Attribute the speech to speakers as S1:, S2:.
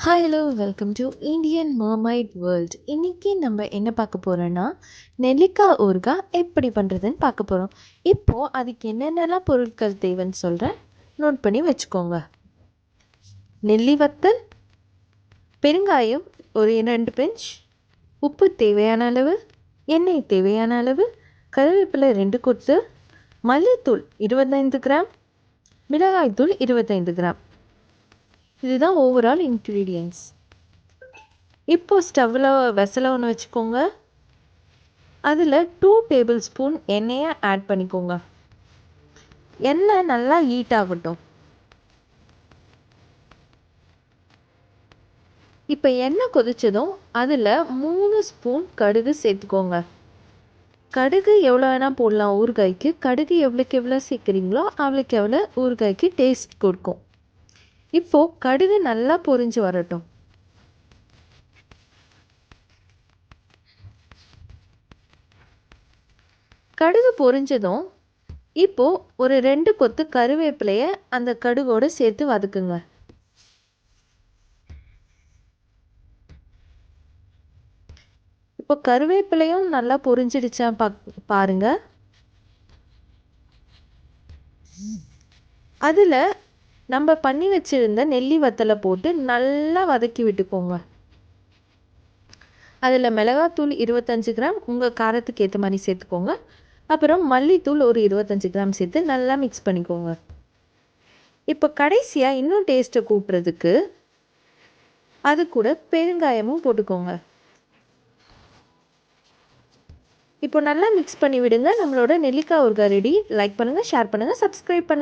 S1: Hi hello welcome to Indian Marmite world. இன்றைக்கி நம்ம என்ன பார்க்க போகிறோன்னா நெல்லிக்காய் ஊறுகாய் எப்படி பண்ணுறதுன்னு பார்க்க போகிறோம். இப்போது அதுக்கு என்னென்னலாம் பொருட்கள் தேவைன்னு சொல்கிறேன், நோட் பண்ணி வச்சுக்கோங்க. நெல்லி வத்தல், பெருங்காயம் ஒரு 2 பிஞ்ச், உப்பு தேவையான அளவு, எண்ணெய் தேவையான அளவு, கருவேப்பிலை 2 கொத்து, மல்லித்தூள் 25 கிராம், மிளகாய்த்தூள் 25 கிராம். இதுதான் ஓவரால் இன்க்ரீடியன்ட்ஸ். இப்போது ஸ்டவ்வில் வெசலை ஒன்று வச்சுக்கோங்க. அதில் 2 டேபிள் ஸ்பூன் எண்ணெயை ஆட் பண்ணிக்கோங்க. எண்ணெய் நல்லா ஹீட் ஆகட்டும். இப்போ எண்ணெய் கொதிச்சதும் அதில் 3 ஸ்பூன் கடுகு சேர்த்துக்கோங்க. கடுகு எவ்வளோ வேணால் போடலாம் ஊறுகாய்க்கு. கடுகு எவ்வளோக்கு எவ்வளோ சேர்க்குறீங்களோ அவ்வளோக்கு எவ்வளோ ஊறுகாய்க்கு டேஸ்ட் கொடுக்கும். இப்போது கடுகு நல்லா பொரிஞ்சு வரட்டும். கடுகு பொரிஞ்சதும் இப்போது ஒரு 2 கொத்து கருவேப்பிலையை அந்த கடுகோடு சேர்த்து வதக்குங்க. இப்போ கருவேப்பிலையும் நல்லா பொரிஞ்சிடுச்சா பாருங்க. அதில் நம்ம பண்ணி வச்சுருந்த நெல்லி வத்தலை போட்டு நல்லா வதக்கி விட்டுக்கோங்க. அதில் மிளகாத்தூள் 25 கிராம் உங்கள் காரத்துக்கு ஏற்ற மாதிரி சேர்த்துக்கோங்க. அப்புறம் மல்லித்தூள் ஒரு 25 கிராம் சேர்த்து நல்லா மிக்ஸ் பண்ணிக்கோங்க. இப்போ கடைசியாக இன்னும் டேஸ்ட்டை கூட்டுறதுக்கு அது கூட பெருங்காயமும் போட்டுக்கோங்க. இப்போ நல்லா மிக்ஸ் பண்ணி விடுங்க. நம்மளோட நெல்லிக்காய் ஊறுகாய் ரெடி. லைக் பண்ணுங்கள், ஷேர் பண்ணுங்கள், சப்ஸ்கிரைப் பண்ணுங்கள்.